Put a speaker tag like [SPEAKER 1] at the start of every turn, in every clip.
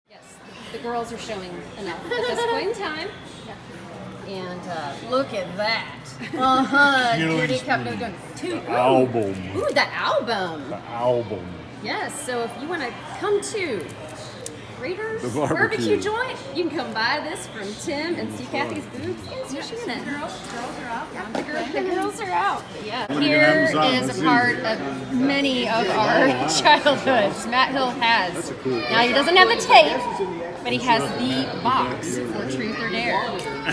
[SPEAKER 1] Yes, the girls are showing enough at this point in time. And look at that. Judy kept doing
[SPEAKER 2] album.
[SPEAKER 1] Ooh, the album.
[SPEAKER 2] The album.
[SPEAKER 1] Yes, so if you want to come to Raiders
[SPEAKER 2] The
[SPEAKER 1] barbecue joint, you can come buy this from Tim and see Kathy's booth and see Shannon.
[SPEAKER 3] The girls are out.
[SPEAKER 1] The girls are out. Yeah. Here is a part of many of our childhoods. Matt Hill has.
[SPEAKER 2] That's a cool.
[SPEAKER 1] Now he doesn't have the tape, but he has the box for Truth or Dare.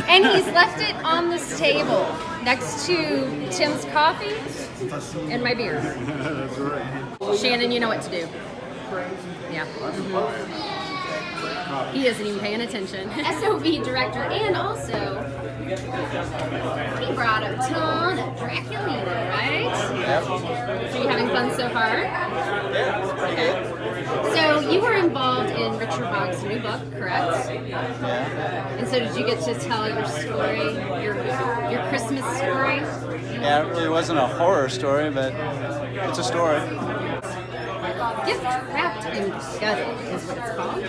[SPEAKER 1] And he's left it on this table next to Tim's coffee and my beer.
[SPEAKER 2] That's right.
[SPEAKER 1] Shannon, you know what to do. Yeah. He isn't even paying attention. SOV director, and also he brought a ton of Draculina, right? Yep. So you having fun so far? Yeah. Okay. So you were involved in Richard Boggs' new book, correct?
[SPEAKER 4] Yeah.
[SPEAKER 1] And so did you get to tell your story, your Christmas story?
[SPEAKER 4] Yeah, it really wasn't a horror story, but it's a story.
[SPEAKER 1] Gift Wrapped and Gutted is what it's called.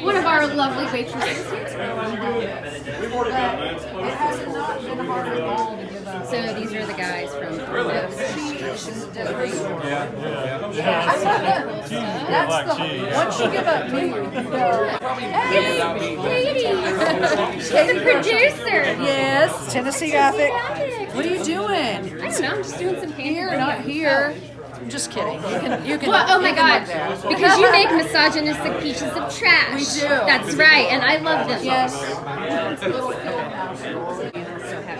[SPEAKER 1] One of our lovely waitresses here. So these are the guys from
[SPEAKER 3] That's the once you give up me,
[SPEAKER 1] She's the producer.
[SPEAKER 3] Yes, Tennessee Gothic.
[SPEAKER 1] Gothic.
[SPEAKER 3] What are you doing?
[SPEAKER 1] I don't know, I'm just doing some
[SPEAKER 3] Here, not here. I'm just kidding. You can.
[SPEAKER 1] Well, oh my
[SPEAKER 3] you can
[SPEAKER 1] God!
[SPEAKER 3] look there.
[SPEAKER 1] Because you make misogynistic pieces of trash.
[SPEAKER 3] We do.
[SPEAKER 1] That's right, and I love them.
[SPEAKER 3] Yes.
[SPEAKER 1] So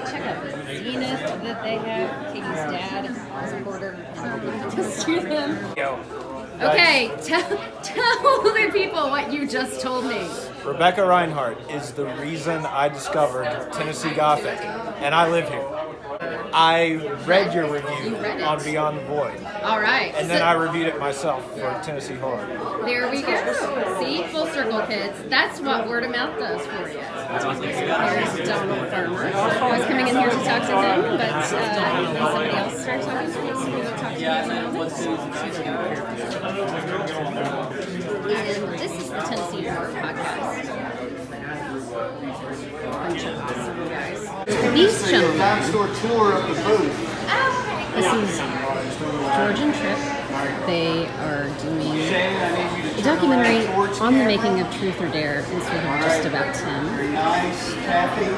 [SPEAKER 1] check out the zenith that they have. Katie's dad is a porter. Just to them. Okay, tell the people what you just told me.
[SPEAKER 5] Rebecca Reinhardt is the reason I discovered Tennessee Gothic, and I live here. I read your review on Beyond the Void,
[SPEAKER 1] All right.
[SPEAKER 5] and then I reviewed it myself for Tennessee Horror.
[SPEAKER 1] There we go. See, full circle, kids. That's what word of mouth does for you. There's Donald Farmer. I was coming in here to talk to him, but somebody else started talking to us. We will talk to you in a moment. And this is the Tennessee Horror Podcast. Bunch of awesome guys. These gentlemen.
[SPEAKER 2] Backstore tour of the booth.
[SPEAKER 1] This is George and Tripp. They are doing a documentary on the making of Truth or Dare instead of just about Tim.
[SPEAKER 6] Very nice, Kathy.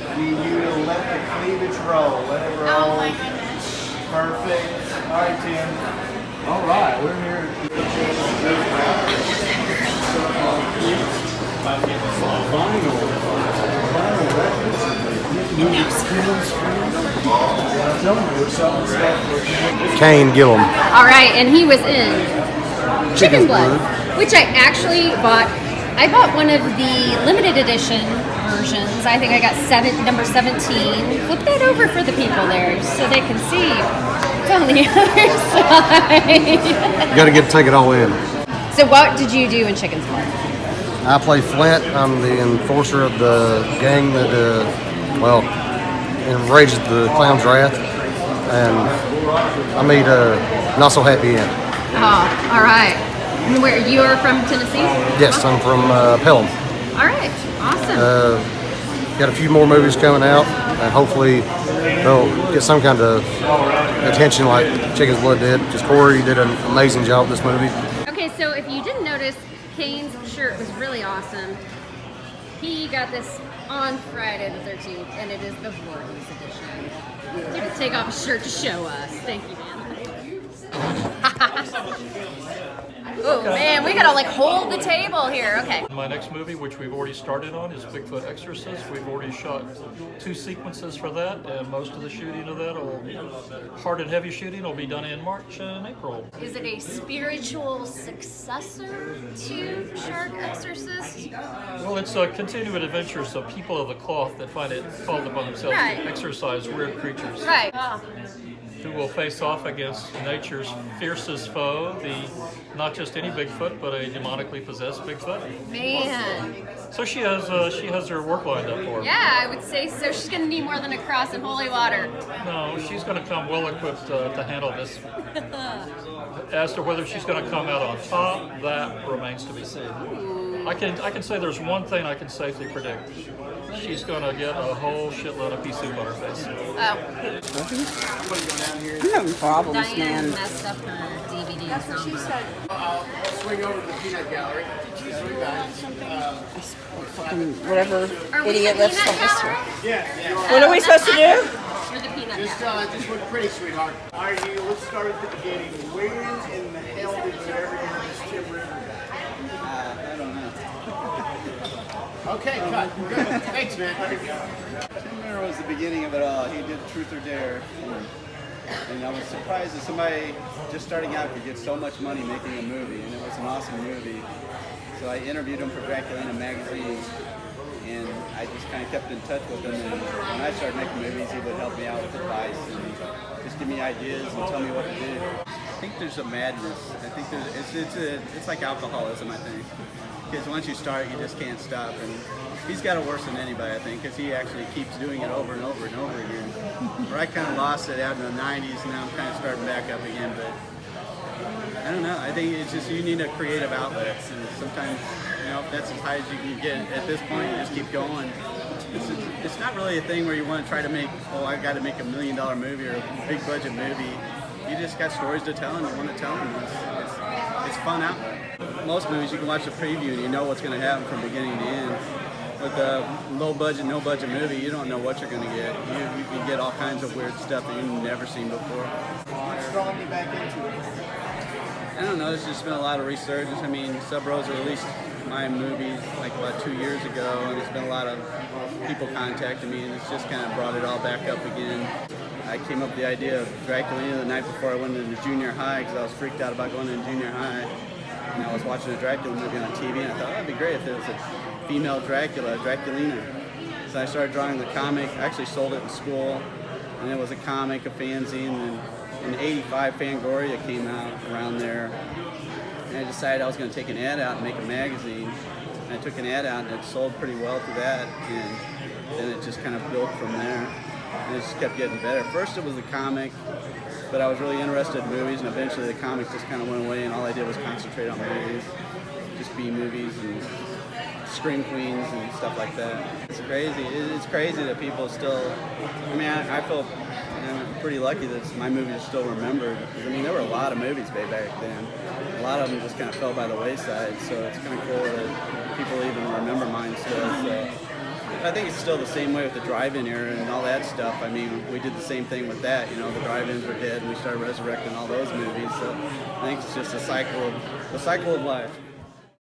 [SPEAKER 6] I need you to let the cleavage roll. Let it roll. Oh my goodness. Perfect. All right, Tim.
[SPEAKER 2] All right, we're here.
[SPEAKER 7] Kane Gillum.
[SPEAKER 1] All right, and he was in Chicken Blood, which I actually bought. I bought one of the limited edition versions. I think I got number 17. Flip that over for the people there so they can see. It's on the other side.
[SPEAKER 7] You got to take it all in.
[SPEAKER 1] So what did you do in Chicken's Blood?
[SPEAKER 7] I play Flint. I'm the enforcer of the gang that, enrages the clown's wrath, and I made a not so happy end.
[SPEAKER 1] Oh, all right. And where you're from Tennessee?
[SPEAKER 7] Yes, I'm from Pelham.
[SPEAKER 1] All right, awesome.
[SPEAKER 7] Got a few more movies coming out, and hopefully they'll get some kind of attention like Chicken's Blood did. Because Corey did an amazing job with this movie.
[SPEAKER 1] Okay, so if you didn't notice, Kane's shirt was really awesome. He got this on Friday the 13th, and it is the Vortex edition. You can take off his shirt to show us. Thank you, man. Oh man, we gotta hold the table here. Okay.
[SPEAKER 8] My next movie, which we've already started on, is Bigfoot Exorcist. We've already shot 2 sequences for that, and most of the shooting of that, hard and heavy shooting, will be done in March and April.
[SPEAKER 1] Is it a spiritual successor to Shark Exorcist?
[SPEAKER 8] Well, it's a continued adventures of people of the cloth that find it called upon themselves
[SPEAKER 1] Right.
[SPEAKER 8] to exorcise weird creatures.
[SPEAKER 1] Right.
[SPEAKER 8] Who will face off against nature's fiercest foe, not just any Bigfoot, but a demonically possessed Bigfoot.
[SPEAKER 1] Man.
[SPEAKER 8] So she has her work lined up for her.
[SPEAKER 1] Yeah, I would say so. She's gonna need more than a cross and holy water.
[SPEAKER 8] No, she's going to come well equipped to handle this. As to whether she's going to come out on top, that remains to be seen.
[SPEAKER 1] Ooh.
[SPEAKER 8] I can say there's one thing I can safely predict. She's gonna get a whole shitload of PC Butterface.
[SPEAKER 3] Oh.
[SPEAKER 9] I'm having problems,
[SPEAKER 1] Diane
[SPEAKER 9] man.
[SPEAKER 1] messed up her DVD.
[SPEAKER 3] That's what she said.
[SPEAKER 6] Swing over to the peanut gallery. Swing back.
[SPEAKER 9] Fucking whatever
[SPEAKER 1] Are we
[SPEAKER 9] idiot
[SPEAKER 1] the
[SPEAKER 9] lives
[SPEAKER 1] peanut
[SPEAKER 9] on this
[SPEAKER 1] gallery?
[SPEAKER 6] Yeah.
[SPEAKER 9] What are we supposed to do?
[SPEAKER 1] You're the peanut
[SPEAKER 6] Just went pretty, sweetheart. All right, let's start at the beginning. When in the hell did you ever hear this Tim River guy?
[SPEAKER 4] I don't know.
[SPEAKER 6] Okay, cut. Good. Thanks, man.
[SPEAKER 4] Tim Miller was the beginning of it all. He did Truth or Dare. And I was surprised that somebody just starting out could get so much money making a movie, and it was an awesome movie. So I interviewed him for Draculina magazine, and I just kind of kept in touch with him. And when I started making movies, he would help me out with advice and just give me ideas and tell me what to do. I think there's a madness. I think it's like alcoholism, I think. Because once you start, you just can't stop. And he's got it worse than anybody, I think, because he actually keeps doing it over and over and over again. Where I kind of lost it out in the 90s, and now I'm kind of starting back up again. But I don't know. I think it's just you need a creative outlet. And sometimes, if that's as high as you can get at this point, you just keep going. It's not really a thing where you want to try to make, I got to make $1 million movie or a big budget movie. You just got stories to tell and you want to tell them. It's fun outlet. Most movies you can watch the preview and you know what's going to happen from beginning to end. With a low budget, no budget movie, you don't know what you're going to get. You can get all kinds of weird stuff that you've never seen before.
[SPEAKER 6] What's drawing you back into it?
[SPEAKER 4] I don't know, there's just been a lot of resurgence. I mean, Sub Rosa released my movies like about 2 years ago, and there's been a lot of people contacting me, and it's just kind of brought it all back up again. I came up with the idea of Draculina the night before I went into junior high because I was freaked out about going into junior high. And I was watching a Dracula movie on TV, and I thought, that'd be great if there was a female Dracula, Draculina. So I started drawing the comic. I actually sold it in school, and it was a comic, a fanzine, and in '85 Fangoria came out around there. And I decided I was going to take an ad out and make a magazine. And I took an ad out, and it sold pretty well for that, and then it just kind of built from there. And it just kept getting better. First it was a comic, but I was really interested in movies, and eventually the comic just kind of went away, and all I did was concentrate on movies, just B movies and Scream Queens and stuff like that. It's crazy. It's crazy that people still. I mean, I feel I'm pretty lucky that my movies are still remembered. I mean, there were a lot of movies way back then. A lot of them just kind of fell by the wayside. So it's kind of cool that people even remember mine still. So. I think it's still the same way with the drive-in era and all that stuff. I mean, we did the same thing with that. The drive-ins were dead, and we started resurrecting all those movies. So I think it's just the cycle of life.